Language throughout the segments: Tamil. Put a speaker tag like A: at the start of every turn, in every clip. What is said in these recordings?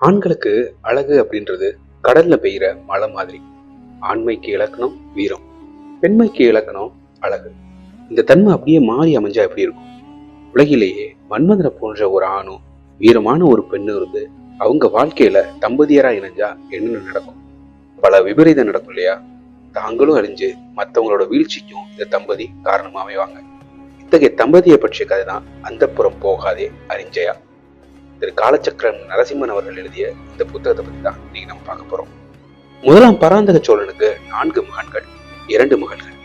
A: ஆண்களுக்கு அழகு அப்படின்றது கடல்ல பெய்கிற மழை மாதிரி. ஆண்மைக்கு இலக்கணம் வீரம், பெண்மைக்கு இலக்கணம் அழகு. இந்த தன்மை அப்படியே மாறி அமைஞ்சா எப்படி இருக்கும்? உலகிலேயே மன்மதனை போன்ற ஒரு ஆணும் வீரமான ஒரு பெண்ணும் இருந்து அவங்க வாழ்க்கையில தம்பதியரா இணைஞ்சா என்ன நடக்கும்? பல விபரீதம் நடக்கும் இல்லையா? தாங்களும் அறிஞ்சு மற்றவங்களோட வீழ்ச்சிக்கும் இந்த தம்பதி காரணமா அமைவாங்க. இத்தகைய தம்பதியை பற்றிய கதை தான் அந்தப்புறம் போகாதே அறிஞ்சயா. திரு காலச்சக்கரம் நரசிம்மன் அவர்கள் எழுதிய இந்த புத்தகத்தை பத்தி தான் இன்னைக்கு நம்ம பார்க்க போறோம். முதலாம் பராந்தக சோழனுக்கு 4 மகன்கள், 2 மகள்கள்.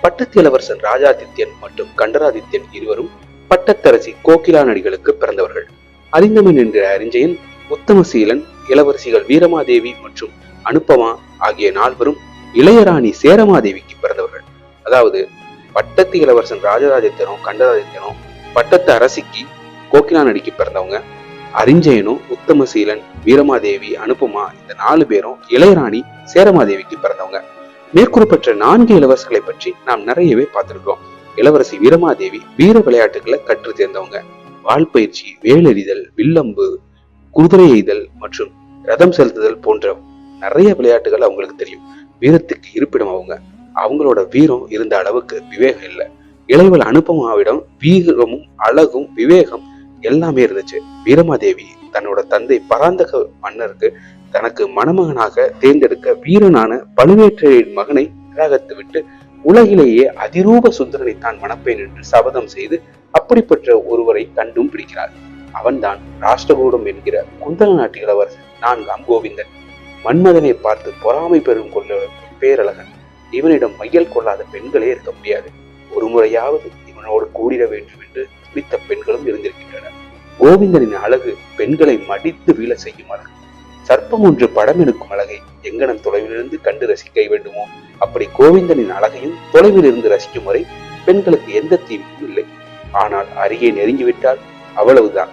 A: பட்டத்து இளவரசன் ராஜாதித்யன் மற்றும் கண்டராதித்யன் இருவரும் பட்டத்தரசி கோகிலா நடிகளுக்கு பிறந்தவர்கள். அறிந்தமன் என்ற அறிஞ்சயன், உத்தமசீலன், இளவரசிகள் வீரமாதேவி மற்றும் அனுப்பமா ஆகிய 4 இளையராணி சேரமாதேவிக்கு பிறந்தவர்கள். அதாவது பட்டத்து இளவரசன் ராஜராதித்யனும் கண்டராதித்யனும் பட்டத்து அரசிக்கு கோகிலா நடிக்கு பிறந்தவங்க. அறிஞ்சயனும், உத்தமசீலன், வீரமாதேவி, அனுப்பமா இந்த 4 பேரும் இளையராணி சேரமாதேவிக்கு பிறந்தவங்க. மேற்கூறப்பட்ட 4 இளவரசர்களை பற்றி நாம் நிறையவே பார்த்திருக்கிறோம். இளவரசி வீரமாதேவி வீர விளையாட்டுகளை கற்று தேர்ந்தவங்க. வாள்பயிற்சி, வேலெறிதல், வில்லம்பு, குதிரை எய்தல் மற்றும் ரதம் செலுத்துதல் போன்ற நிறைய விளையாட்டுகள் அவங்களுக்கு தெரியும். வீரத்துக்கு இருப்பிடம் அவங்க. அவங்களோட வீரம் இருந்த அளவுக்கு விவேகம் இல்லை. இளையவள் அனுப்பமாவிடம் வீரமும் அழகும் விவேகம் எல்லாமே இருந்துச்சு. வீரமாதேவி தன்னோட தந்தை பராந்தக மன்னருக்கு தனக்கு மணமகனாக தேர்ந்தெடுக்க வீரனான பழுவேற்றையரின் மகனை நிராகரித்து விட்டு உலகிலேயே அதிரூப சுந்தரனை தான் மணப்பேன் என்று சபதம் செய்து அப்படிப்பட்ட ஒருவரை கண்டும் பிடிக்கிறார். அவன்தான் ராஷ்டிரகூடம் என்கிற குந்தல நாட்டு இளவரசன் 4ஆம் கோவிந்தன். மன்மதனை பார்த்து பொறாமை பெறும் கொள்ள பேரழகன். இவனிடம் மையல் கொள்ளாத பெண்களே இருக்க முடியாது. ஒரு முறையாவது இவனோடு கூடிட வேண்டும் என்று துடித்த பெண்களும் இருந்திருக்கின்றனர். கோவிந்தனின் அழகு பெண்களை மடித்து வீழ செய்யும் அழகு. சர்ப்பம் ஒன்று படம் எடுக்கும் அழகை எங்கனம் தொலைவிலிருந்து கண்டு ரசிக்க வேண்டுமோ அப்படி கோவிந்தனின் அழகையும் தொலைவில் இருந்து ரசிக்கும் வரை பெண்களுக்கு எந்த தீமையும் இல்லை. ஆனால் அருகே நெருங்கிவிட்டால் அவ்வளவுதான்.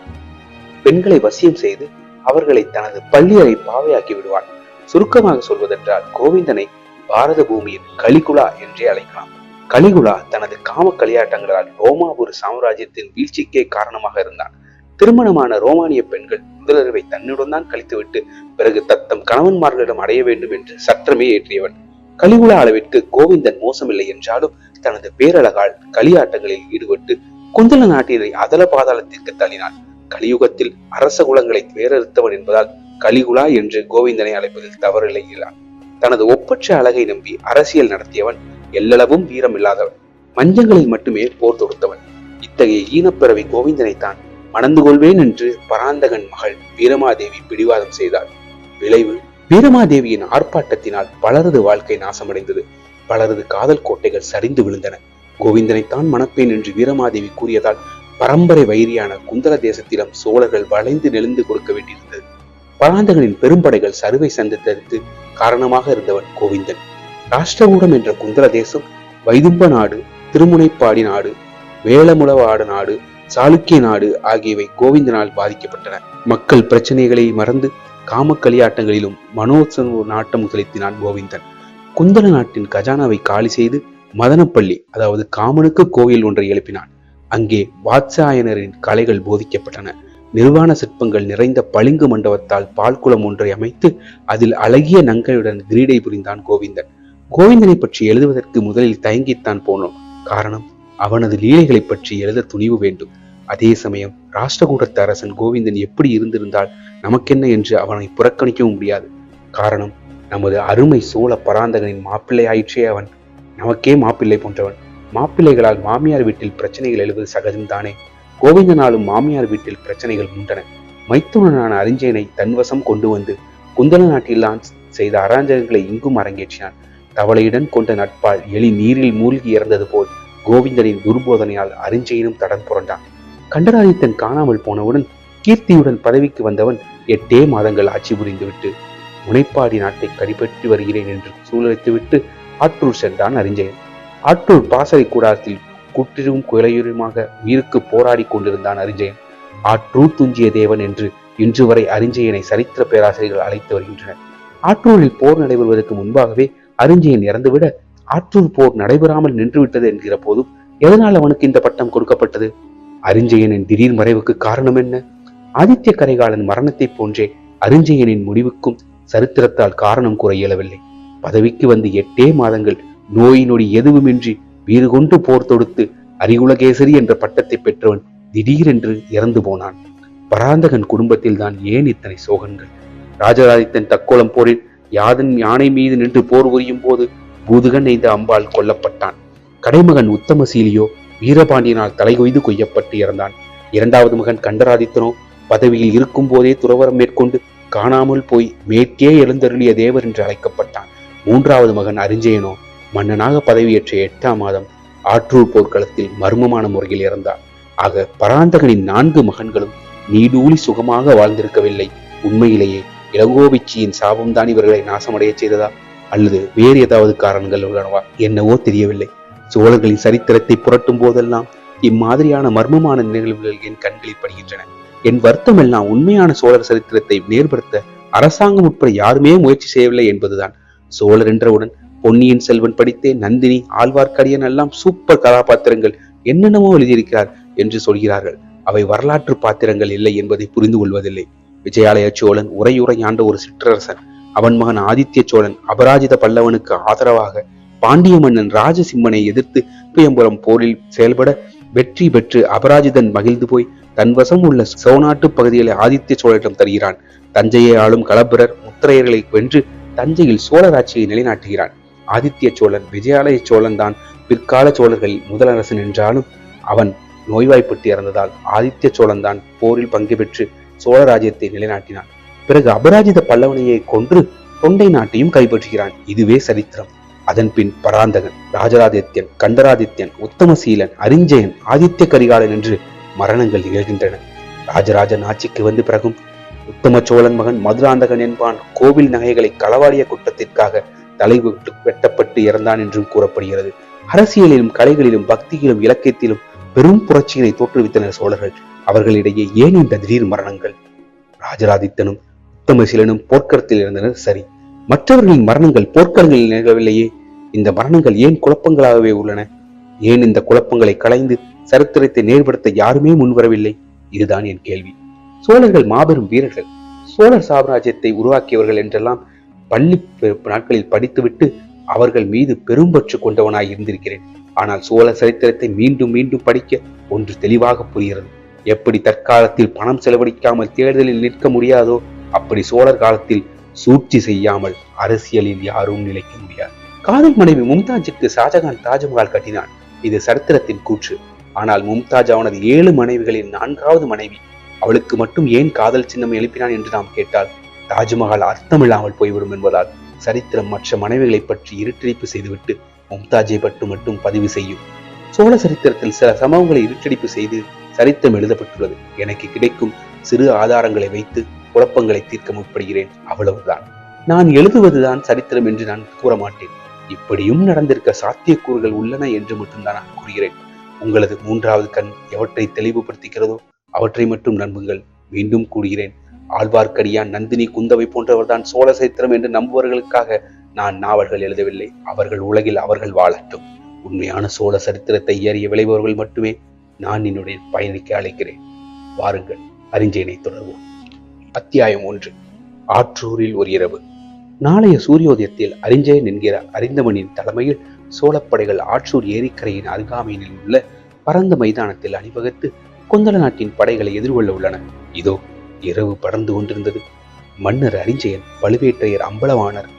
A: பெண்களை வசியம் செய்து அவர்களை தனது பள்ளியறை பாவையாக்கி விடுவான். சுருக்கமாக சொல்வதென்றால் கோவிந்தனை பாரத பூமியின் கலிகுலா என்றே அழைக்கலாம். கலிகுலா தனது காம களியாட்டங்களால் ரோமாபுரி சாம்ராஜ்யத்தின் வீழ்ச்சிக்கே காரணமாக இருந்தான். திருமணமான ரோமானிய பெண்கள் முதலிரவை தன்னுடன் தான் கழித்துவிட்டு பிறகு தத்தம் கணவன்மார்களிடம் அடைய வேண்டும் என்று சற்றமே ஏற்றியவன். கலிகுலா அளவிற்கு கோவிந்தன் மோசமில்லை என்றாலும் தனது பேரழகால் களியாட்டங்களில் ஈடுபட்டு குந்தல நாட்டினை அதல பாதாளத்திற்கு தள்ளினான். கலியுகத்தில் அரச குலங்களை வேறறுத்தவன் என்பதால் கலிகுலா என்று கோவிந்தனை அழைப்பதில் தவறில்லை. தனது ஒப்பற்ற அழகை நம்பி அரசியல் நடத்தியவன். எல்லளவும் வீரம் இல்லாதவன். மஞ்சங்களில் மட்டுமே போர் தொடுத்தவன். இத்தகைய ஈனப்பிறவி கோவிந்தனைத்தான் மணந்து கொள்வேன் என்று பராந்தகன் மகள் வீரமாதேவி பிடிவாதம் செய்தாள். விளைவு வீரமாதேவியின் ஆர்ப்பாட்டத்தினால் பலரது வாழ்க்கை நாசமடைந்தது. பலரது காதல் கோட்டைகள் சரிந்து விழுந்தன. கோவிந்தனைத்தான் மணப்பேன் என்று வீரமாதேவி கூறியதால் பரம்பரை வைரியான குந்தல தேசத்திடம் சோழர்கள் வளைந்து நெளிந்து கொடுக்க வேண்டியிருந்தது. பராந்தகனின் பெரும்படைகள் சருவை சந்தித்ததற்கு காரணமாக இருந்தவன் கோவிந்தன். ராஷ்டிரகூடம் என்ற குந்தல தேசம், வைதும்ப நாடு, திருமுனைப்பாடி நாடு, வேளமுளவாடு நாடு, சாளுக்கிய நாடு ஆகியவை கோவிந்தனால் பாதிக்கப்பட்டன. மக்கள் பிரச்சனைகளை மறந்து காம களியாட்டங்களிலும் மனோத்சவ நாட்டம் செலுத்தினான் கோவிந்தன். குந்தல நாட்டின் கஜானாவை காலி செய்து மதனப்பள்ளி, அதாவது காமனுக்கு கோயில் ஒன்றை எழுப்பினான். அங்கே வாத்சாயனரின் கலைகள் போதிக்கப்பட்டன. நிர்வாண சிற்பங்கள் நிறைந்த பளிங்கு மண்டபத்தால் பால்குளம் ஒன்றை அமைத்து அதில் அழகிய நங்கையுடன் கிரீடை புரிந்தான் கோவிந்தன். கோவிந்தனை பற்றி எழுதுவதற்கு முதலில் தயங்கித்தான் போனோம். காரணம், அவனது லீலைகளை பற்றி எழுத துணிவு வேண்டும். அதே சமயம் ராஷ்டிரகூடத்து அரசன் கோவிந்தன் எப்படி இருந்திருந்தால் நமக்கென்ன என்று அவனை புறக்கணிக்கவும் முடியாது. காரணம், நமது அருமை சோழ பராந்தகனின் மாப்பிள்ளை ஆயிற்றே அவன். நமக்கே மாப்பிள்ளை போன்றவன். மாப்பிள்ளைகளால் மாமியார் வீட்டில் பிரச்சனைகள் எழுவது சகஜம்தானே. கோவிந்தனாலும் மாமியார் வீட்டில் பிரச்சனைகள் உண்டன. மைத்துனனான அறிஞ்சயனை தன்வசம் கொண்டு வந்து குந்தல நாட்டில்தான் செய்த அராஜகங்களை இங்கும் அரங்கேற்றினான். தவளையுடன் கொண்ட நட்பால் எலி நீரில் மூழ்கி இறந்தது போல் கோவிந்தனின் துர்போதனையால் அறிஞ்சயனும் தடம் புரண்டான். கண்டராதித்தன் காணாமல் போனவுடன் கீர்த்தியுடன் பதவிக்கு வந்தவன் 8 மாதங்கள் ஆட்சி புரிந்துவிட்டு முனைப்பாடி நாட்டை கைப்பற்றி வருகிறேன் என்று சூழலித்துவிட்டு ஆற்றூர் சென்றான் அறிஞ்சயன். ஆற்றூர் பாசறை கூடாரத்தில் குற்றிலும் குலையுமாக உயிருக்கு போராடி கொண்டிருந்தான் அறிஞ்சயன். ஆற்றூர் துஞ்சிய தேவன் என்று இன்று வரை அறிஞ்சயனை சரித்திர பேராசிரியர்கள் அழைத்து வருகின்றனர். ஆற்றூரில் போர் நடைபெறுவதற்கு முன்பாகவே அறிஞ்சயன் இறந்துவிட ஆற்றூர் போர் நடைபெறாமல் நின்றுவிட்டது என்கிற போதும் எதனால் அவனுக்கு இந்த பட்டம் கொடுக்கப்பட்டது? அறிஞ்சயனின் திடீர் மறைவுக்கு காரணம் என்ன? ஆதித்ய கரிகாலன் மரணத்தை போன்றே அரிஞ்சயனின் முடிவுக்கும் சரித்திரத்தால் காரணம் கூற இயலவில்லை. பதவிக்கு வந்து 8 மாதங்கள் நோய் நொடி எதுவுமின்றி வீறு கொண்டு போர் தொடுத்து அரிகுலகேசரி என்ற பட்டத்தை பெற்றவன் திடீரென்று இறந்து போனான். பராந்தகன் குடும்பத்தில் தான் ஏன் இத்தனை சோகங்கள்? ராஜராதித்தன் தக்கோலம் போரில் யாதன் யானை மீது நின்று போர் புரியும் போது பூதுகன் எய்த அம்பால் கொல்லப்பட்டான். கடைமகன் உத்தமசீலியோ வீரபாண்டியனால் தலைகொய்து கொய்யப்பட்டு இறந்தான். 2வது மகன் கண்டராதித்தனோ பதவியில் இருக்கும் போதே துறவரம் மேற்கொண்டு காணாமல் போய் மேற்கே எழுந்தருளிய தேவர் என்று அழைக்கப்பட்டான். 3வது மகன் அரிஞ்சயனோ மன்னனாக பதவியேற்ற 8ஆம் மாதம் ஆற்றூர் போர்க்களத்தில் மர்மமான முறையில் இறந்தார். ஆக பராந்தகனின் 4 மகன்களும் நீடூழி சுகமாக வாழ்ந்திருக்கவில்லை. உண்மையிலேயே இளங்கோவிச்சியின் சாபம்தான் இவர்களை நாசமடைய செய்ததா அல்லது வேறு ஏதாவது காரணங்கள் உள்ளனவா என்னவோ தெரியவில்லை. சோழர்களின் சரித்திரத்தை புரட்டும் போதெல்லாம் இம்மாதிரியான மர்மமான நிகழ்வுகள் என் கண்களில் படுகின்றன. என் வருத்தம் எல்லாம் உண்மையான சோழர் சரித்திரத்தை நேர்படுத்த அரசாங்கம் உட்பட யாருமே முயற்சி செய்யவில்லை என்பதுதான். சோழர் என்றவுடன் பொன்னியின் செல்வன் படித்தே நந்தினி, ஆழ்வார்க்கடியான் எல்லாம் சூப்பர் கதாபாத்திரங்கள் என்னென்னமோ எழுதியிருக்கிறார் என்று சொல்கிறார்கள். அவை வரலாற்று பாத்திரங்கள் இல்லை என்பதை புரிந்து கொள்வதில்லை. விஜயாலய சோழன் உரையுறை ஆண்ட ஒரு சிற்றரசன். அவன் மகன் ஆதித்ய சோழன் அபராஜித பல்லவனுக்கு ஆதரவாக பாண்டிய மன்னன் ராஜசிம்மனை எதிர்த்து புயம்புரம் போரில் செயல்பட வெற்றி பெற்று அபராஜிதன் மகிழ்ந்து போய் தன் வசம் உள்ள சோநாட்டு பகுதிகளை ஆதித்ய சோழனிடம் தருகிறான். தஞ்சையை ஆளும் களப்பிரர் முத்திரையர்களை வென்று தஞ்சையில் சோழராட்சியை நிலைநாட்டுகிறான். ஆதித்ய சோழன் விஜயாலய சோழன் தான் பிற்கால சோழர்களில் முதலரசன் என்றாலும் அவன் நோய்வாய்ப்பட்டு இறந்ததால் ஆதித்ய சோழன் தான் போரில் பங்கு பெற்று சோழராஜ்யத்தை நிலைநாட்டினான். பிறகு அபராஜித பல்லவனையை கொன்று தொண்டை நாட்டையும் கைப்பற்றுகிறான். இதுவே சரித்திரம். அதன் பின் பராந்தகன், ராஜராதித்யன், கண்டராதித்யன், உத்தமசீலன், அரிஞ்சயன், ஆதித்ய கரிகாலன் என்று மரணங்கள் நிகழ்கின்றன. ராஜராஜன் ஆட்சிக்கு வந்து பிறகும் உத்தம சோழன் மகன் மதுராந்தகன் என்பான் கோவில் நகைகளை களவாடிய குற்றத்திற்காக தலை வெட்டப்பட்டு இறந்தான் என்றும் கூறப்படுகிறது. அரசியலிலும் கலைகளிலும் பக்தியிலும் இலக்கியத்திலும் பெரும் புரட்சிகளை தோற்றுவித்தனர் சோழர்கள். அவர்களிடையே ஏன் இந்த திடீர் மரணங்கள்? ராஜராதித்தனும் உத்தமசீலனும் போர்க்களத்தில் இருந்தனர் சரி, மற்றவர்களின் மரணங்கள் போர்க்களங்களில் நிகழவில்லையே. இந்த மரணங்கள் ஏன் குழப்பங்களாகவே உள்ளன? ஏன் இந்த குழப்பங்களை களைந்து சரித்திரத்தை நேர்படுத்த யாருமே முன்வரவில்லை? இதுதான் என் கேள்வி. சோழர்கள் மாபெரும் வீரர்கள், சோழர் சாம்ராஜ்யத்தை உருவாக்கியவர்கள் என்றெல்லாம் பள்ளி நாட்களில் படித்துவிட்டு அவர்கள் மீது பெரும்பற்று கொண்டவனாய் இருந்திருக்கிறேன். ஆனால் சோழ சரித்திரத்தை மீண்டும் மீண்டும் படிக்க ஒன்று தெளிவாக புரிகிறது. எப்படி தற்காலத்தில் பணம் செலவழிக்காமல் தேர்தலில் நிற்க முடியாதோ அப்படி சோழர் காலத்தில் சூழ்ச்சி செய்யாமல் அரசியலில் யாரும் நிலைக்க முடியாது. காதல் மனைவி மும்தாஜுக்கு ஷாஜகான் தாஜ்மஹால் கட்டினான். இது சரித்திரத்தின் கூற்று. ஆனால் மும்தாஜ் அவனது 7 மனைவிகளின் 4வது மனைவி. அவளுக்கு மட்டும் ஏன் காதல் சின்னம் எழுப்பினான் என்று நாம் கேட்டால் தாஜ்மஹால் அர்த்தமில்லாமல் போய்விடும் என்பதால் சரித்திரம் மற்ற மனைவிகளை பற்றி இருட்டடிப்பு செய்துவிட்டு மும்தாஜை பற்றி மட்டும் பதிவு செய்யும். சோழ சரித்திரத்தில் சில சம்பவங்களை இருட்டடிப்பு செய்து சரித்திரம் எழுதப்பட்டுள்ளது. எனக்கு கிடைக்கும் சிறு ஆதாரங்களை வைத்து குழப்பங்களை தீர்க்க முற்படுகிறேன், அவ்வளவுதான். நான் எழுதுவதுதான் சரித்திரம் என்று நான் கூற மாட்டேன். இப்படியும் நடந்திருக்க சாத்தியக்கூறுகள் உள்ளன என்று மட்டும்தான் நான் கூறுகிறேன். உங்களது 3வது கண் எவற்றை தெளிவுபடுத்துகிறதோ அவற்றை மட்டும் நம்புங்கள். மீண்டும் கூறுகிறேன், ஆழ்வார்க்கடியான், நந்தினி, குந்தவை போன்றவர்தான் சோழ சரித்திரம் என்று நம்புவர்களுக்காக நான் நாவல்கள் எழுதவில்லை. அவர்கள் உலகில் அவர்கள் வாழட்டும். உண்மையான சோழ சரித்திரத்தை ஏறிய விளைபவர்கள் மட்டுமே நான் என்னுடைய பயணிக்க அழைக்கிறேன். வாருங்கள், அரிஞ்சயனை தொடர்வோம். அத்தியாயம் 1. ஆற்றூரில் ஒரு இரவு. நாளைய சூரியோதயத்தில் அரிஞ்சயன் என்கிற அறிந்தவனின் தலைமையில் சோழப்படைகள் ஆற்றூர் ஏரிக்கரையின் அருகாமையில் உள்ள பரந்த மைதானத்தில் அணிவகுத்து கொந்தள நாட்டின் படைகளை எதிர்கொள்ள உள்ளன. இதோ இரவு படர்ந்து கொண்டிருந்தது. மன்னர் அரிஞ்சயன், பழுவேற்றையர் அம்பலவாணர்,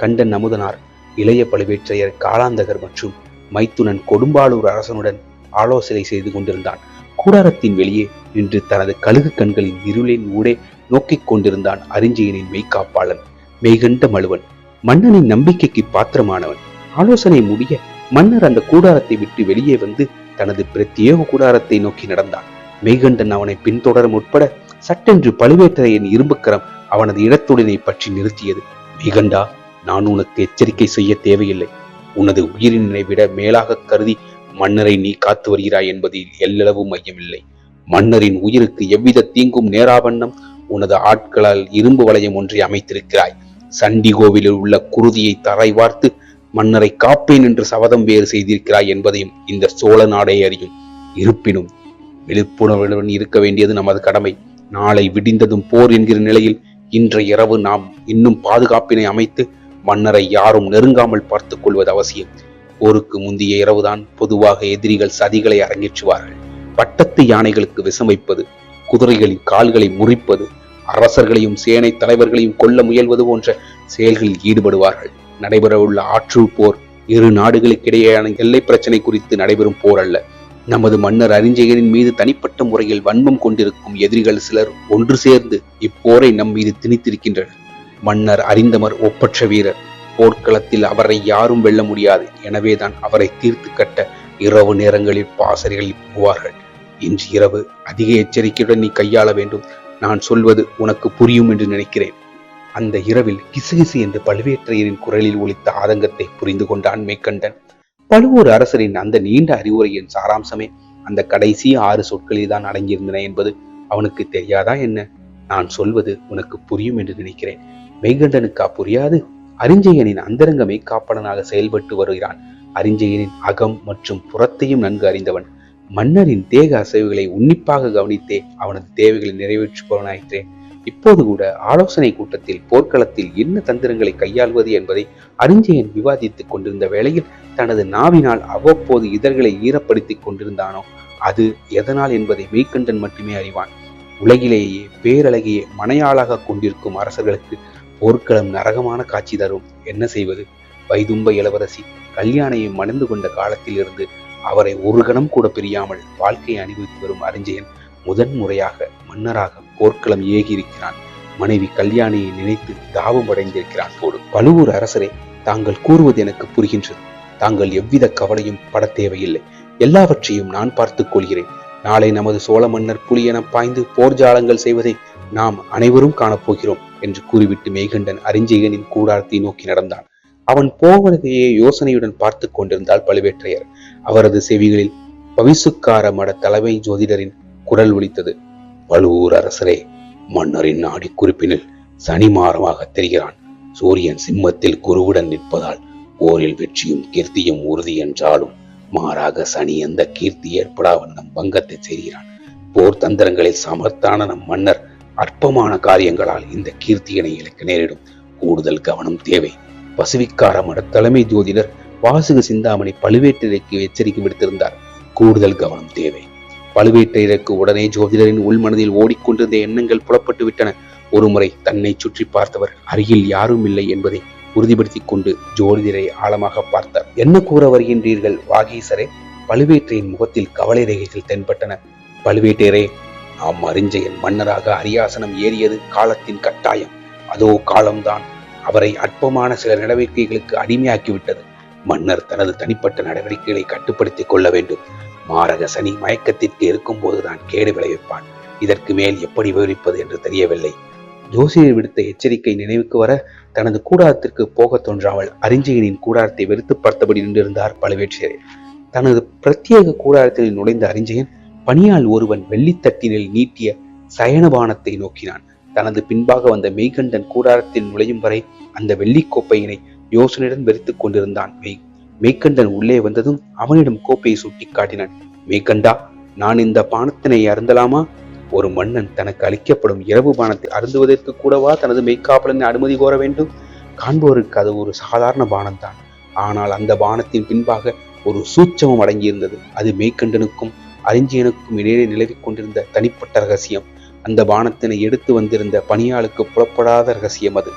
A: கண்டன் அமுதனார், இளைய பழுவேற்றையர் காலாந்தகர் மற்றும் மைத்துனன் கொடும்பாளூர் அரசனுடன் ஆலோசனை செய்து கொண்டிருந்தான். கூடாரத்தின் வெளியே நின்று தனது கழுகு கண்களின் இருளின் ஊடே நோக்கிக் கொண்டிருந்தான் அரிஞ்சயனின் மெய்காப்பாளன் மெய்கண்ட மழுவன். மன்னனின் நம்பிக்கைக்கு பாத்திரமானவன். ஆலோசனை முடிய மன்னர் அந்த கூடாரத்தை விட்டு வெளியே வந்து தனது பிரத்யேக கூடாரத்தை நோக்கி நடந்தான். மெய்கண்டன் அவனை பின்தொடர முற்பட சட்டென்று பழுவேற்றையன் இரும்புக்கரம் அவனது இடத்துடனை பற்றி நிறுத்தியது. மெய்கண்டா, நான் உனக்கு எச்சரிக்கை செய்ய தேவையில்லை. உனது உயிரினை விட மேலாக கருதி மன்னரை நீ காத்து வருகிறாய் என்பதில் எல்லளவும் மையமில்லை. மன்னரின் உயிருக்கு எவ்வித தீங்கும் நேராவண்ணம் உனது ஆட்களால் இரும்பு வளையம் ஒன்றை அமைத்திருக்கிறாய். சண்டி கோவிலில் உள்ள குருதியை தரை வார்த்து மன்னரை காப்பேன் என்று சபதம் வேறு செய்திருக்கிறாய் என்பதையும் இந்த சோழ நாடே அறியும். இருப்பினும் விழிப்புணர்வுடன் இருக்க வேண்டியது நமது கடமை. நாளை விடிந்ததும் போர் என்கிற நிலையில் இன்றைய இரவு நாம் இன்னும் பாதுகாப்பினை அமைத்து மன்னரை யாரும் நெருங்காமல் பார்த்துக் கொள்வது அவசியம். போருக்கு முந்தைய இரவுதான் பொதுவாக எதிரிகள் சதிகளை அரங்கேற்றுவார்கள். பட்டத்து யானைகளுக்கு விஷம் வைப்பது, குதிரைகளின் கால்களை முறிப்பது, அரசர்களையும் சேனை தலைவர்களையும் கொல்ல முயல்வது போன்ற செயல்களில் ஈடுபடுவார்கள். நடைபெறவுள்ள ஆற்றல் போர் இரு நாடுகளுக்கிடையேயான எல்லை பிரச்சனை குறித்து நடைபெறும் போர் அல்ல. நமது மன்னர் அரிஞ்சயனின் மீது தனிப்பட்ட முறையில் வன்மம் கொண்டிருக்கும் எதிரிகள் சிலர் ஒன்று சேர்ந்து இப்போரை நம் மீது திணித்திருக்கின்றனர். மன்னர் அரிந்தமர் ஒப்பற்ற வீரர். போர்க்களத்தில் அவரை யாரும் வெல்ல முடியாது. எனவேதான் அவரை தீர்த்து கட்ட இரவு நேரங்களில் பாசறைகளில் போவார்கள். இன்று இரவு அதிக எச்சரிக்கையுடன் நீ கையாள வேண்டும். நான் சொல்வது உனக்கு புரியும் என்று நினைக்கிறேன். அந்த இரவில் கிசுகிசு என்று பழுவேற்றையரின் குரலில் ஒலித்த ஆதங்கத்தை புரிந்து கொண்டான் மேற்கண்டன். பழுவூர் அரசரின் அந்த நீண்ட அறிவுரையின் சாராம்சமே அந்த கடைசி 6 சொற்களில் தான் அடங்கியிருந்தன என்பது அவனுக்கு தெரியாதா என்ன? நான் சொல்வது உனக்கு புரியும் என்று நினைக்கிறேன். மெய்கண்டனுக்கா புரியாது? அரிஞ்சயனின் அந்தரங்க மெய்காப்பலனாக செயல்பட்டு வருகிறான். அரிஞ்சயனின் அகம் மற்றும் புறத்தையும் நன்கு அறிந்தவன். மன்னரின் தேக அசைவுகளை உன்னிப்பாக கவனித்தே அவனது தேவைகளை நிறைவேற்றுபவனாயிற்றேன். இப்போது கூட ஆலோசனை கூட்டத்தில் போர்க்களத்தில் என்ன தந்திரங்களை கையாள்வது என்பதை அரிஞ்சயன் விவாதித்துக் கொண்டிருந்த வேளையில் தனது நாவினால் அவ்வப்போது இதழ்களை ஈரப்படுத்திக் கொண்டிருந்தானோ அது எதனால் என்பதை மெய்கண்டன் மட்டுமே அறிவான். உலகிலேயே பேரழகையே மனையாளாக கொண்டிருக்கும் அரசர்களுக்கு போர்க்களம் நரகமான காட்சி தரும். என்ன செய்வது? வைதும்ப இளவரசி கல்யாணையை மணந்து கொண்ட காலத்தில் இருந்து அவரை ஒரு கணம் கூட பிரியாமல் வாழ்க்கையை அனுபவித்து வரும் அரிஞ்சயன் முதன் முறையாக மன்னராக போர்க்களம் ஏகியிருக்கிறான். மனைவி கல்யாணியை நினைத்து தாபம் அடைந்திருக்கிறான் போடு. பழுவூர் அரசரே, தாங்கள் கூறுவது எனக்கு புரிகின்றது. தாங்கள் எவ்வித கவலையும் பட தேவையில்லை. எல்லாவற்றையும் நான் பார்த்துக் கொள்கிறேன். நாளை நமது சோழ மன்னர் புலியென பாய்ந்து போர்ஜாலங்கள் செய்வதை நாம் அனைவரும் காணப்போகிறோம் என்று கூறிவிட்டு மெய்கண்டன் அரிஞ்சயனின் கூடாரத்தை நோக்கி நடந்தான். அவன் போவதையே யோசனையுடன் பார்த்து கொண்டிருந்தாள் பழுவேற்றையர். அவரது செவிகளில் பவிசுக்கார மட தலைமை ஜோதிடரின் குரல் ஒலித்தது. பழுவூர் அரசரே, மன்னரின் நாடி குறிப்பினில் சனி மாறமாக தெரிகிறான். சூரியன் சிம்மத்தில் குருவுடன் நிற்பதால் போரில் வெற்றியும் கீர்த்தியும் உறுதி என்றாலும் மாறாக சனி அந்த கீர்த்தி ஏற்படா வண்ணம் பங்கத்தை செய்கிறான். போர் தந்திரங்களில் சமர்த்தான நம் மன்னர் அற்பமான காரியங்களால் இந்த கீர்த்தியினை இழக்க நேரிடும். கூடுதல் கவனம் தேவை. பசுவிக்கார மட தலைமை ஜோதிடர் வாசுக சிந்தாமணி பழுவேற்றையருக்கு எச்சரிக்கை விடுத்திருந்தார். கூடுதல் கவனம் தேவை. பழுவேற்றையருக்கு உடனே ஜோதிடரின் உள்மனதில் ஓடிக்கொண்டிருந்த எண்ணங்கள் புலப்பட்டு விட்டன. ஒருமுறை தன்னை சுற்றி பார்த்தவர் அருகில் யாரும் இல்லை என்பதை உறுதிப்படுத்திக் கொண்டு ஜோதிடரை ஆழமாக பார்த்தார். என்ன கூற வருகின்றீர்கள் வாகீசரே? பழுவேற்றையின் முகத்தில் கவலை ரேகைகள் தென்பட்டன. பழுவேற்றையரே, நாம் அரிஞ்சயன் மன்னராக அரியாசனம் ஏறியது காலத்தின் கட்டாயம். அதோ காலம்தான் அவரை அற்பமான சில நடவடிக்கைகளுக்கு அடிமையாக்கிவிட்டது. மன்னர் தனது தனிப்பட்ட நடவடிக்கைகளை கட்டுப்படுத்திக் கொள்ள வேண்டும். மாரக சனி மயக்கத்திற்கு இருக்கும் போதுதான் கேடு விளைவிப்பான். இதற்கு மேல் எப்படி விவரிப்பது என்று தெரியவில்லை. ஜோசியர் விடுத்த எச்சரிக்கை நினைவுக்கு வர தனது கூடாரத்திற்கு போக தோன்றாமல் அரிஞ்சயனின் கூடாரத்தை வெறுத்து பார்த்தபடி நின்றிருந்தார் பழுவேற்றையர். தனது பிரத்யேக கூடாரத்தில் நுழைந்த அரிஞ்சயன் பணியால் ஒருவன் வெள்ளித்தட்டினில் நீட்டிய சயனபானத்தை நோக்கினான். தனது பின்பாக வந்த மெய்கண்டன் கூடாரத்தில் நுழையும் வரை அந்த வெள்ளிக்கோப்பையினை யோசனையுடன் வெறித்துக் கொண்டிருந்தான். மெய்கண்டன் உள்ளே வந்ததும் அவனிடம் கோப்பையை சுட்டி காட்டினான். மெய்கண்டா, நான் இந்த பானத்தினை அருந்தலாமா? ஒரு மன்னன் தனக்கு அளிக்கப்படும் இரவு பானத்தை அருந்துவதற்கு கூடவா தனது மெய்காப்பலனை அனுமதி கோர வேண்டும்? காண்போருக்கு அது ஒரு சாதாரண பானம்தான். ஆனால் அந்த பானத்தின் பின்பாக ஒரு சூட்சமம் அடங்கியிருந்தது. அது மெய்கண்டனுக்கும் அரிஞ்சயனுக்கும் இடையே நிலவிக் கொண்டிருந்த தனிப்பட்ட ரகசியம். அந்த பானத்தினை எடுத்து வந்திருந்த பணியாளுக்கு புலப்படாத ரகசியம் அது.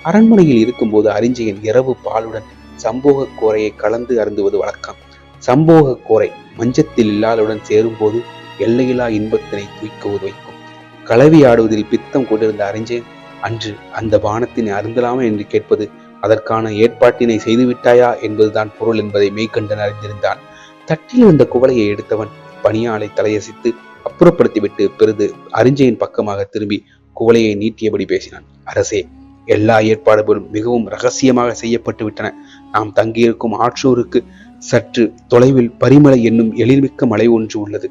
A: அரண்மனையில் இருக்கும்போது அரிஞ்சயன் இரவு பாலுடன் சம்போக கோரையை கலந்து அருந்துவது வழக்கம். சம்போக கோரை மஞ்சத்தில் இல்லாளுடன் சேரும்போது எல்லையில்லா இன்பத்தினை தூய்க்குவது வைக்கும். களவி ஆடுவதில் பித்தம் கொண்டிருந்த அரிஞ்சயன் அன்று அந்த பானத்தினை அருந்தலாமா என்று கேட்பது அதற்கான ஏற்பாட்டினை செய்துவிட்டாயா என்பதுதான் பொருள் என்பதை மெய்கண்டன் அறிந்திருந்தான். தட்டில் இருந்த குவளையை எடுத்தவன் பணியாளை தலையசித்து அப்புறப்படுத்திவிட்டு பிறகு அரிஞ்சயன் பக்கமாக திரும்பி குவளையை நீட்டியபடி பேசினான். அரசே, எல்லா ஏற்பாடுகளும் மிகவும் ரகசியமாக செய்யப்பட்டு விட்டன. நாம் தங்கியிருக்கும் ஆற்றூருக்கு சற்று தொலைவில் பரிமலை என்னும் எழில்மிக்க மலை ஒன்று உள்ளது.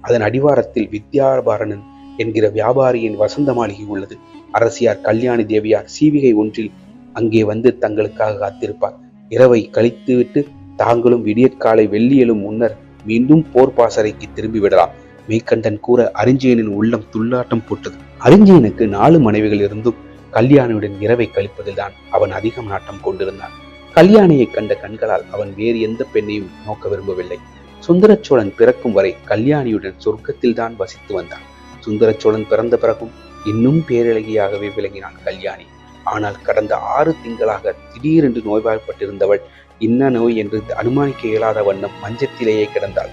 A: அதன் அடிவாரத்தில் வித்யாபாரணன் என்கிற வியாபாரியின் வசந்த மாளிகை உள்ளது. அரசியார் கல்யாணி தேவியார் சீவிகை ஒன்றில் அங்கே வந்து தங்களுக்காக காத்திருப்பார். இரவை கழித்துவிட்டு தாங்களும் விடியற்காலை வெள்ளியலும் முன்னர் மீண்டும் போர் பாசறைக்கு திரும்பி விடலாம். மெய்கண்டன் கூற அரிஞ்சயனின் உள்ளம் துள்ளாட்டம் போட்டது. அரிஞ்சயனுக்கு 4 மனைவிகள் இருந்தும் கல்யாணியுடன் இரவை கழிப்பதில் தான் அவன் அதிகம் நாட்டம் கொண்டிருந்தான். கல்யாணியை கண்ட கண்களால் அவன் வேறு எந்த பெண்ணையும் நோக்க விரும்பவில்லை. சுந்தரச்சோழன் பிறக்கும் வரை கல்யாணியுடன் சொர்க்கத்தில் தான் வசித்து வந்தான். சுந்தரச்சோழன் பிறந்த பிறகும் இன்னும் பேரழகியாகவே விளங்கினான் கல்யாணி. ஆனால் கடந்த 6 திங்களாக திடீரென்று நோய்வாய்ப்பட்டிருந்தவள் இன்ன நோய் என்று அனுமானிக்க இயலாத வண்ணம் மஞ்சத்திலேயே கிடந்தாள்.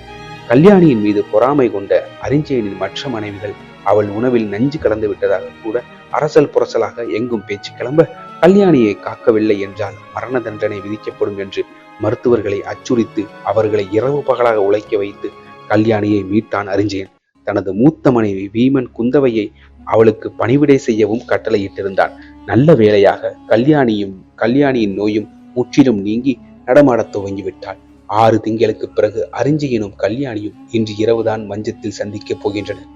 A: கல்யாணியின் மீது பொறாமை கொண்ட அரிஞ்சயனின் மற்ற மனைவிகள் அவள் உணவில் நஞ்சு கலந்து விட்டதாக கூட அரசல் புரசலாக எங்கும் பேச்சு கிளம்ப, கல்யாணியை காக்கவில்லை என்றால் மரண தண்டனை விதிக்கப்படும் என்று மருத்துவர்களை அச்சுறுத்தி அவர்களை இரவு பகலாக உழைக்க வைத்து கல்யாணியை மீட்டான் அரிஞ்சயன். தனது மூத்த மனைவி வீமன் குந்தவையை அவளுக்கு பணிவிடை செய்யவும் கட்டளையிட்டிருந்தான். நல்ல வேளையாக கல்யாணியின் நோயும் முற்றிலும் நீங்கி நடமாடத் துவங்கிவிட்டாள். 6 திங்களுக்கு பிறகு அரிஞ்சயனும் கல்யாணியும் இன்று இரவுதான் மஞ்சத்தில் சந்திக்கப் போகின்றனர்.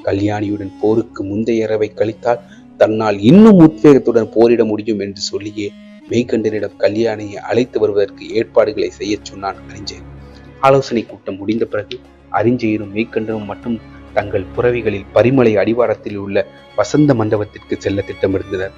A: கல்யாணியுடன் போருக்கு முந்தைய இரவை கழித்தால் தன்னால் இன்னும் உத்வேகத்துடன் போரிட முடியும் என்று சொல்லியே மெய்கண்டனிடம் கல்யாணியை அழைத்து வருவதற்கு ஏற்பாடுகளை செய்ய சொன்னான் அரிஞ்சயன். ஆலோசனை கூட்டம் முடிந்த பிறகு அரிஞ்சயனும் மெய்கண்டனும் மட்டும் தங்கள் புறவிகளில் பரிமலை அடிவாரத்தில் உள்ள வசந்த மண்டபத்திற்கு செல்ல திட்டமிருந்தனர்.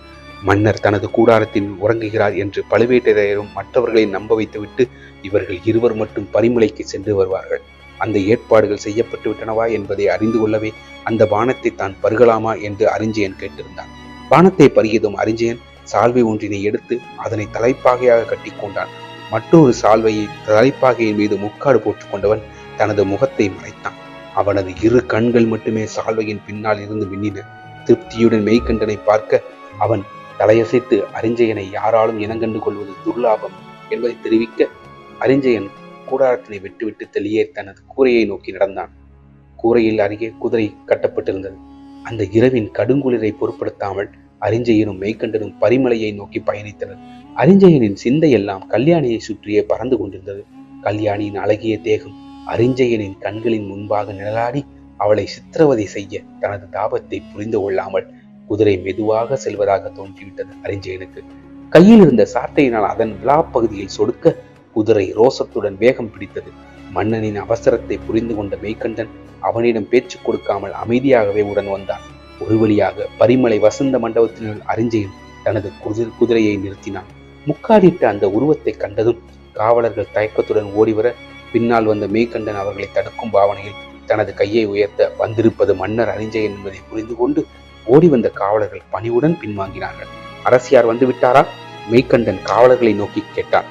A: மன்னர் தனது கூடாரத்தில் உறங்குகிறார் என்று பழுவேட்டரையரும் மற்றவர்களை நம்ப வைத்துவிட்டு இவர்கள் இருவர் மட்டும் பரிமலைக்கு சென்று வருவார்கள். அந்த ஏற்பாடுகள் செய்யப்பட்டு விட்டனவா என்பதை அறிந்து கொள்ளவே அந்த பானத்தை தான் பருகலாமா என்று அரிஞ்சயன் கேட்டிருந்தான். பானத்தை பருகியதும் அரிஞ்சயன் சால்வை ஒன்றினை எடுத்து அதனை தலைப்பாகையாக கட்டி கொண்டான். மற்றொரு சால்வையை தலைப்பாகையின் மீது முக்காடு போட்டுக் கொண்டவன் தனது முகத்தை மறைத்தான். அவனது 2 கண்கள் மட்டுமே சால்வையின் பின்னால் இருந்து மின்னின. திருப்தியுடன் மெய்கண்டனை பார்க்க அவன் தலையசைத்து அரிஞ்சயனை யாராலும் இனங்கண்டு கொள்வது துர்லாபம் என்பதை தெரிவிக்க, அரிஞ்சயன் கூடாரத்தினை விட்டுவிட்டு தெளியே தனது கூரையை நோக்கி நடந்தான். கூரையில் அருகே குதிரை கட்டப்பட்டிருந்தது. அந்த இரவின் கடுங்குளிரை பொருட்படுத்தாமல் அரிஞ்சயனும் மெய்கண்டனும் பரிமலையை நோக்கி பயணித்தனர். அரிஞ்சயனின் சிந்தையெல்லாம் கல்யாணியை சுற்றியே பறந்து கொண்டிருந்தது. கல்யாணியின் அழகிய தேகம் அரிஞ்சயனின் கண்களின் முன்பாக நிழலாடி அவளை சித்திரவதை செய்ய தனது தாபத்தை புரிந்து கொள்ளாமல் குதிரை மெதுவாக செல்வதாக தோன்றிவிட்டது அரிஞ்சயனுக்கு. கையில் இருந்த சாட்டையினால் அதன் விழா பகுதியில் சொடுக்க குதிரை ரோசத்துடன் வேகம் பிடித்தது. மன்னனின் அவசரத்தை புரிந்து கொண்ட மெய்கண்டன் அவனிடம் பேச்சு கொடுக்காமல் அமைதியாகவே உடன் வந்தான். ஒரு வழியாக பரிமலை வசந்த மண்டபத்தினுள் அரிஞ்சயன் தனது குதிரையை நிறுத்தினான். முக்காடிட்ட அந்த உருவத்தை கண்டதும் காவலர்கள் தயக்கத்துடன் ஓடிவர, பின்னால் வந்த மெய்கண்டன் அவர்களை தடுக்கும் பாவனையில் தனது கையை உயர்த்த வந்திருப்பது மன்னர் அரிஞ்சயன் என்பதை புரிந்து கொண்டு ஓடி வந்த காவலர்கள் பணிவுடன் பின்வாங்கினார்கள். அரசியார் வந்து விட்டாரா? மெய்கண்டன் காவலர்களை நோக்கி கேட்டான்.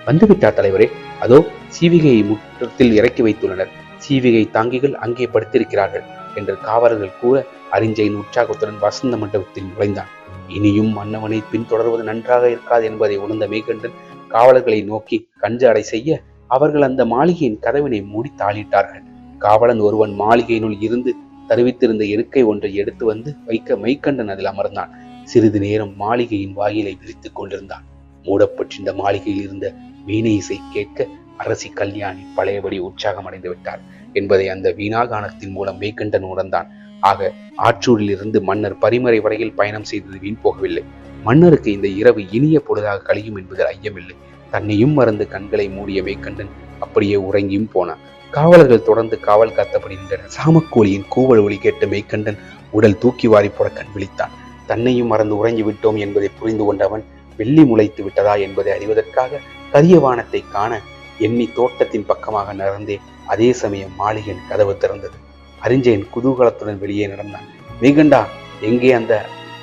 A: வந்துவிட்டார் தலைவரே, அதோ சீவிகையை முற்றத்தில் இறக்கி வைத்துள்ளனர். சீவிகை தாங்கிகள் அங்கே படுத்திருக்கிறார்கள் என்று காவலர்கள் கூற அரிஞ்சயன் உற்சாகத்துடன் வசந்த மண்டபத்தில் நுழைந்தான். இனியும் மன்னவனை பின்தொடர்வது நன்றாக இருக்காது என்பதை உணர்ந்த மெய்கண்டன் காவலர்களை நோக்கி கஞ்ச செய்ய அவர்கள் அந்த மாளிகையின் கதவினை மூடி தாளிட்டார்கள். காவலன் ஒருவன் மாளிகையினுள் இருந்து தருவித்திருந்த இருக்கை ஒன்றை எடுத்து வந்து வைக்க மெய்கண்டன் அதில் அமர்ந்தான். சிறிது நேரம் மாளிகையின் வாயிலை விரித்துக் கொண்டிருந்தான். மூடப்பட்டிருந்த மாளிகையில் இருந்த வீணை இசை கேட்க அரசி கல்யாணி பழையபடி உற்சாகம் அடைந்து விட்டார் என்பதை அந்த வீணாகானத்தின் மூலம் மெய்கண்டன் உணர்ந்தான். ஆக ஆற்றூரில் இருந்து மன்னர் பரிமறை வரையில் பயணம் செய்தது வீண் போகவில்லை. மன்னருக்கு இந்த இரவு இனிய பொழுதாக கழியும் என்பதில் ஐயமில்லை. தன்னையும் மறந்து கண்களை மூடிய மெய்கண்டன் அப்படியே உறங்கியும் போனான். காவலர்கள் தொடர்ந்து காவல் காத்தபடி நின்றனர். சாமக்கோழியின் கூவல் ஒளி கேட்ட மெய்கண்டன் உடல் தூக்கி வாரி போட கண் விழித்தான். தன்னையும் மறந்து உறங்கி விட்டோம் என்பதை புரிந்து கொண்டவன் வெள்ளி முளைத்து விட்டதா என்பதை அறிவதற்காக கரிய வானத்தை காண எண்ணி தோட்டத்தின் பக்கமாக நடந்தே அதே சமயம் மாளிகையின் கதவு திறந்தது. அரிஞ்சயன் குதூகலத்துடன் வெளியே நடந்தான். மெய்கண்டா, எங்கே அந்த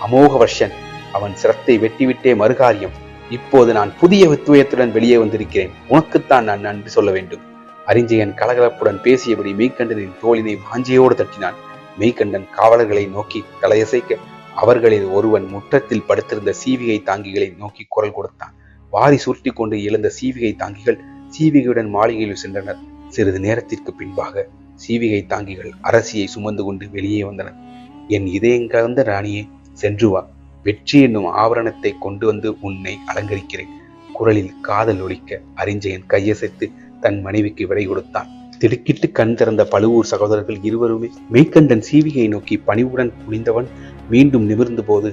A: அமோக வர்ஷன்? அவன் சிரத்தை வெட்டிவிட்டே மறுகாரியம். இப்போது நான் புதிய வித்துவயத்துடன் வெளியே வந்திருக்கிறேன். உனக்குத்தான் நான் நன்றி சொல்ல வேண்டும். அரிஞ்சயன் கலகலப்புடன் பேசியபடி மெய்கண்டனின் தோளினை வாஞ்சியோடு தட்டினான். மெய்கண்டன் காவலர்களை நோக்கி தலையசைக்க அவர்களில் ஒருவன் முற்றத்தில் படுத்திருந்த சீவிகை தாங்கிகளை நோக்கி குரல் கொடுத்தான். வாரி சுருட்டி கொண்டு எழுந்த சீவிகை தாங்கிகள் சீவிகையுடன் மாளிகையில் சென்றனர். சிறிது நேரத்திற்கு பின்பாக சீவிகை தாங்கிகள் அரசியை சுமந்து கொண்டு வெளியே வந்தனர். என் இதயங்கலந்த ராணியே, சென்று வா. வெற்றி என்னும் ஆவரணத்தை கொண்டு வந்து உன்னை அலங்கரிக்கிறேன். குரலில் காதல் ஒலிக்க அரிஞ்சயன் கையசைத்து தன் மனைவிக்கு விடை கொடுத்தான். திடுக்கிட்டு கண் திறந்த பழுவூர் சகோதரர்கள் இருவருமே மெய்கண்டன் சீவிகையை நோக்கி பணிவுடன் குனிந்தவன் மீண்டும் நிமிர்ந்த போது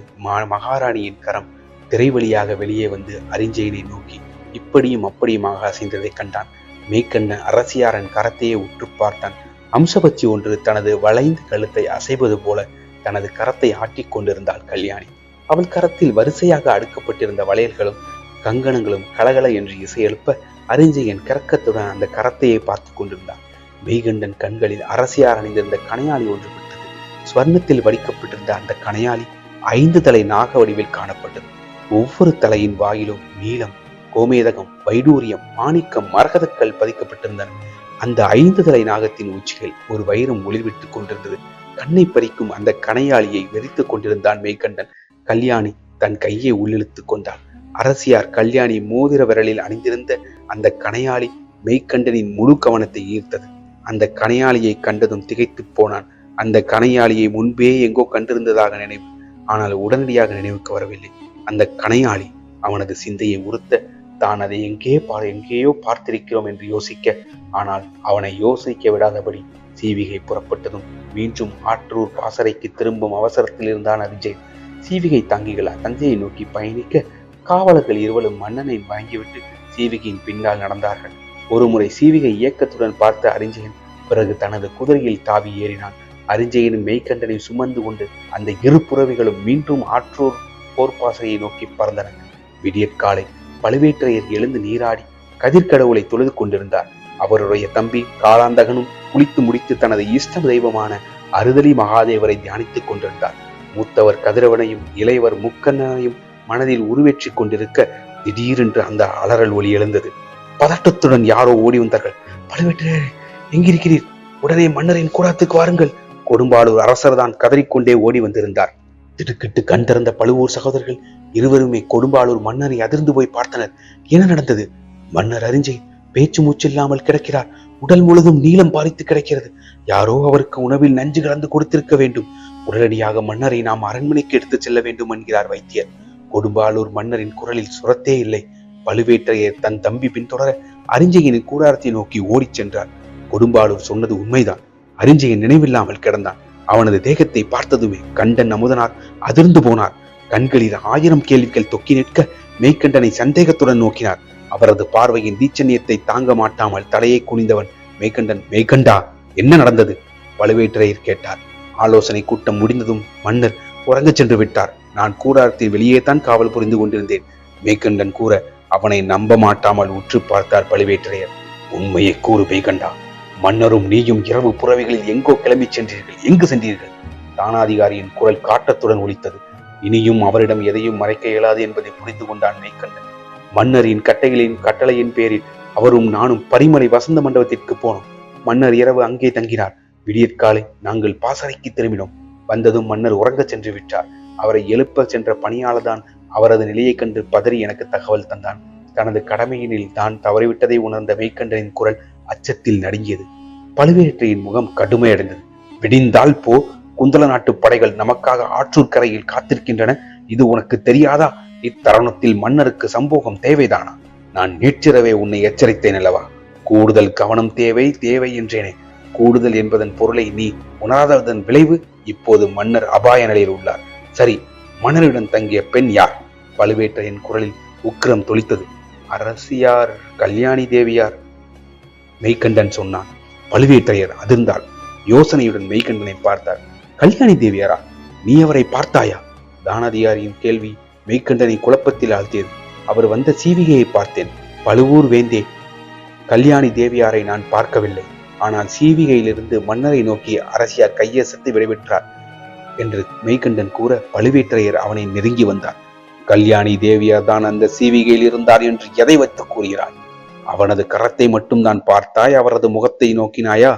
A: மகாராணியின் கரம் திரை வழியாக வெளியே வந்து அரிஞ்சயனை நோக்கி இப்படியும் அப்படியுமாக அசைந்ததை கண்டான். மெய்கண்டன் அரசியாரன் கரத்தையே உற்று பார்த்தான். அம்சபட்சி ஒன்று தனது வளைந்த கழுத்தை அசைவது போல தனது கரத்தை ஆட்டிக் கொண்டிருந்தாள் கல்யாணி. அவள் கரத்தில் வரிசையாக அடுக்கப்பட்டிருந்த வளையல்களும் கங்கணங்களும் கலகல என்று இசை எழுப்ப அரிஞ்சயன் கரக்கத்துடன் அந்த கரத்தையே பார்த்து கொண்டிருந்தான். மெய்கண்டன் கண்களில் அரசியார் அணிந்திருந்த கணையாளி ஒன்று விட்டது. ஸ்வர்ணத்தில் வடிக்கப்பட்டிருந்த அந்த கணையாளி 5 தலை நாக வடிவில் காணப்பட்டது. ஒவ்வொரு தலையின் வாயிலும் நீலம், கோமேதகம், வைடூரியம், மாணிக்கம், மரகதக்கல் பதிக்கப்பட்டிருந்தன. அந்த 5 தலை நாகத்தின் உச்சிகள் ஒரு வைரம் ஒளிவிட்டுக் கொண்டிருந்தது. கண்ணை பறிக்கும் அந்த கணையாளியை வெறித்துக் கொண்டிருந்தான் மெய்கண்டன். கல்யாணி தன் கையை உள்ளிழுத்துக் கொண்டாள். அரசியார் கல்யாணி மோதிர விரலில் அணிந்திருந்த அந்த கணையாளி மெய்கண்டனின் முழு கவனத்தை ஈர்த்தது. அந்த கணையாளியை கண்டதும் திகைத்து போனான். அந்த கணையாளியை முன்பே எங்கோ கண்டிருந்ததாக நினைவு. ஆனால் உடனடியாக நினைவுக்கு வரவில்லை. அந்த கணையாளி அவனது சிந்தையை உறுத்த தான் அதை எங்கேயோ பார்த்திருக்கிறோம் என்று யோசிக்க, ஆனால் அவனை யோசிக்க விடாதபடி சீவிகை புறப்பட்டதும் மீண்டும் ஆற்றூர் பாசறைக்கு திரும்பும் அவசரத்தில் இருந்தான் அரிஞ்சயன். சீவிகை தாங்கிகள் தஞ்சையை நோக்கி பயணிக்க காவலர்கள் இருவரும் மன்னனை வாங்கிவிட்டு சீவிகையின் பின்னால் நடந்தார்கள். ஒருமுறை சீவிகை இயக்கத்துடன் பார்த்த அரிஞ்சயன் பிறகு தனது குதிரையில் தாவி ஏறினான். அரிஞ்சயனும் மெய்கண்டனை சுமந்து கொண்டு அந்த இரு புறவிகளும் மீண்டும் ஆற்றூர் போர்ப்பாசையை நோக்கி பறந்தன. விடியற்காலை பழுவேற்றையர் எழுந்து நீராடி கதிர்கடவுளை தொழுது கொண்டிருந்தார். அவருடைய தம்பி காலாந்தகனும் குளித்து முடித்து தனது இஷ்ட தெய்வமான அறுதலி மகாதேவரை தியானித்துக் கொண்டிருந்தார். மூத்தவர் கதிரவனையும் இளையவர் முக்கண்ணனையும் மனதில் உருவேற்றி கொண்டிருக்க திடீரென்று அந்த அலறல் ஒலி எழுந்தது. பதட்டத்துடன் யாரோ ஓடி வந்தார்கள். பழுவேற்றையரே, எங்கிருக்கிறீர்? உடனே மன்னரின் கூடாரத்துக்கு வாருங்கள். கொடும்பாளூர் அரசர் தான் கதறிக்கொண்டே ஓடி வந்திருந்தார். திடுக்கிட்டு கண் திறந்த பழுவூர் சகோதரர்கள் இருவருமே கொடும்பாளூர் மன்னரை அதிர்ந்து போய் பார்த்தனர். என்ன நடந்தது? மன்னர் அரிஞ்சயன் பேச்சு மூச்சில்லாமல் கிடக்கிறார். உடல் முழுதும் நீளம் பாரித்து கிடக்கிறது. யாரோ அவருக்கு உணவில் நஞ்சு கலந்து கொடுத்திருக்க வேண்டும். உடனடியாக மன்னரை நாம் அரண்மனைக்கு எடுத்துச் செல்ல வேண்டும் என்கிறார் வைத்தியர். கொடும்பாளூர் மன்னரின் குரலில் சுரத்தே இல்லை. பழுவேற்றையர் தன் தம்பி பின்தொடர அரிஞ்சயனின் கூடாரத்தை நோக்கி ஓடிச் சென்றார். கொடும்பாளூர் சொன்னது உண்மைதான். அரிஞ்சயன் நினைவில்லாமல் கிடந்தான். அவனது தேகத்தை பார்த்ததுமே கண்டன் அமுதனார் அதிர்ந்து போனார். கண்களில் 1000 கேள்விகள் தொக்கி நிற்க மெய்கண்டனை சந்தேகத்துடன் நோக்கினார். அவரது பார்வையின் தீச்சன்யத்தை தாங்க மாட்டாமல் தலையை குனிந்தவன் மெய்கண்டன், மெய்கண்டா, என்ன நடந்தது? பழுவேற்றையர் கேட்டார். ஆலோசனை கூட்டம் முடிந்ததும் மன்னர் உறங்கச் சென்று விட்டார். நான் கூடாரத்தில் வெளியே தான் காவல் புரிந்து கொண்டிருந்தேன். மெய்கண்டன் கூற அவனை நம்ப மாட்டாமல் உற்று பார்த்தார் பழுவேற்றையர். உண்மையை கூறு மெய்கண்டா. மன்னரும் நீயும் இரவு புறவைகளில் எங்கோ கிளம்பி சென்றீர்கள். எங்கு சென்றீர்கள்? தானாதிகாரியின் குரல் காட்டத்துடன் ஒலித்தது. இனியும் அவரிடம் எதையும் மறைக்க இயலாது என்பதை புரிந்து கொண்டான் மெய்கண்டன். மன்னரின் கட்டளையின் பேரில் அவரும் நானும் பரிமலை வசந்த மண்டபத்திற்கு போனோம். மன்னர் இரவு அங்கே தங்கினார். விடியற்காலை நாங்கள் பாசறைக்கு திரும்பினோம். வந்ததும் மன்னர் உறங்கச் சென்று விட்டார். அவரை எழுப்ப சென்ற பணியாளர் தான் அவரது நிலையை கண்டு பதறி எனக்கு தகவல் தந்தான். தனது கடமையினில் தான் தவறிவிட்டதை உணர்ந்த மெய்கண்டனின் குரல் அச்சத்தில் நடுங்கியது. பழுவேற்றையின் முகம் கடுமையடைந்தது. விடிந்தால் போ, குந்தல நாட்டு படைகள் நமக்காக ஆற்றூர் கரையில் காத்திருக்கின்றன. இது உனக்கு தெரியாதா? இத்தருணத்தில் மன்னருக்கு சம்போகம் தேவைதானா? நான் நேற்றிரவே உன்னை எச்சரித்தேன் அல்லவா? கூடுதல் கவனம் தேவை என்றேனே. கூடுதல் என்பதன் பொருளை நீ உணராததன் விளைவு இப்போது மன்னர் அபாய நிலையில் உள்ளார். சரி, மன்னரிடம் தங்கிய பெண் யார்? பழுவேற்றையின் குரலில் உக்கிரம் தொளித்தது. அரசியார் கல்யாணி தேவியார், மெய்கண்டன் சொன்னான். பழுவேற்றையர் அதிர்ந்தாள். யோசனையுடன் மெய்கண்டனை பார்த்தார். கல்யாணி தேவியாரா? நீ அவரை பார்த்தாயா? தானாதிகாரியின் கேள்வி மெய்கண்டனை குழப்பத்தில் ஆழ்த்தியது. அவர் வந்த சீவிகையை பார்த்தேன். பழுவூர் வேந்தே, கல்யாணி தேவியாரை நான் பார்க்கவில்லை. ஆனால் சீவிகையிலிருந்து மன்னரை நோக்கி அரசியார் கையசத்து விடைபெற்றார் என்று மெய்கண்டன் கூற பழுவேற்றையர் அவனை நெருங்கி வந்தார். கல்யாணி தேவியார் தான் அந்த சீவிகையில் இருந்தார் என்று எதை வைத்து கூறுகிறாய்? அவனது கரத்தை மட்டும் தான் பார்த்தாய், அவரது முகத்தை நோக்கினாயா?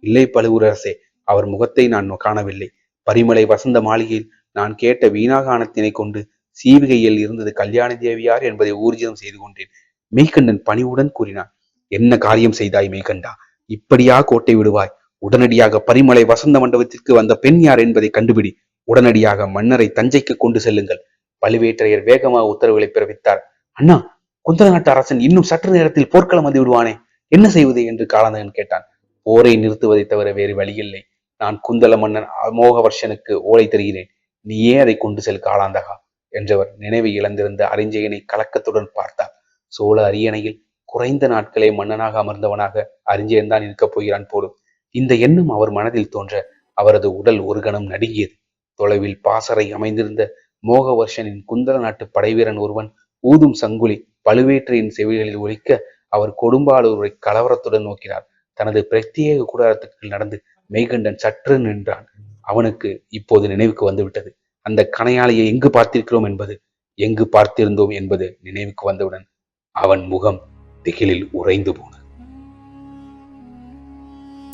A: இல்லை பழுவூரரசே, அவர் முகத்தை நான் காணவில்லை. பரிமலை வசந்த மாளிகையில் நான் கேட்ட வீணாகானத்தினை கொண்டு சீவிகையில் இருந்தது கல்யாணி தேவியார் என்பதை ஊர்ஜிதம் செய்து கொண்டேன். மெய்கண்டன் பணிவுடன் கூறினான். என்ன காரியம் செய்தாய் மெய்கண்டா? இப்படியா கோட்டை விடுவாய்? உடனடியாக பரிமலை வசந்த மண்டபத்திற்கு வந்த பெண் யார் என்பதை கண்டுபிடி. உடனடியாக மன்னரை தஞ்சைக்கு கொண்டு செல்லுங்கள். பழுவேற்றையர் வேகமாக உத்தரவுகளை பிறப்பித்தார். அண்ணா, குந்தல நாட்டு அரசன் இன்னும் சற்று நேரத்தில் போர்க்களம் வந்து விடுவானே, என்ன செய்வது என்று காலாந்தகன் கேட்டான். போரை நிறுத்துவதை தவிர வேறு வழியில்லை. நான் குந்தல மன்னன் அமோகவர்ஷனுக்கு ஓலை தருகிறேன். நீயே அதை கொண்டு செல் காலாந்தகா என்றவர் நினைவை இழந்திருந்த அரிஞ்சயனை கலக்கத்துடன் பார்த்தார். சோழ அரியணையில் குறைந்த நாட்களே மன்னனாக அமர்ந்தவனாக அரிஞ்சயன் தான் இருக்கப் போகிறான் போலும். இந்த எண்ணம் அவர் மனதில் தோன்ற அவரது உடல் ஒரு கணம் நடுங்கியது. தொலைவில் பாசறை அமைந்திருந்த மோகவர்ஷனின் குந்தல நாட்டு படைவீரன் ஒருவன் ஊதும் சங்குலி பழுவேற்றையின் செவிகளில் ஒலிக்க அவர் கொடும்பாளூரை கலவரத்துடன் நோக்கினார். தனது பிரத்யேக கூடாரத்துக்கு நடந்து மெய்கண்டன் சற்று நின்றான். அவனுக்கு இப்போது நினைவுக்கு வந்துவிட்டது. அந்த கணையாளியை எங்கு பார்த்திருக்கிறோம் என்பது, எங்கு பார்த்திருந்தோம் என்பது நினைவுக்கு வந்தவுடன் அவன் முகம் திகிலில் உறைந்து போனது.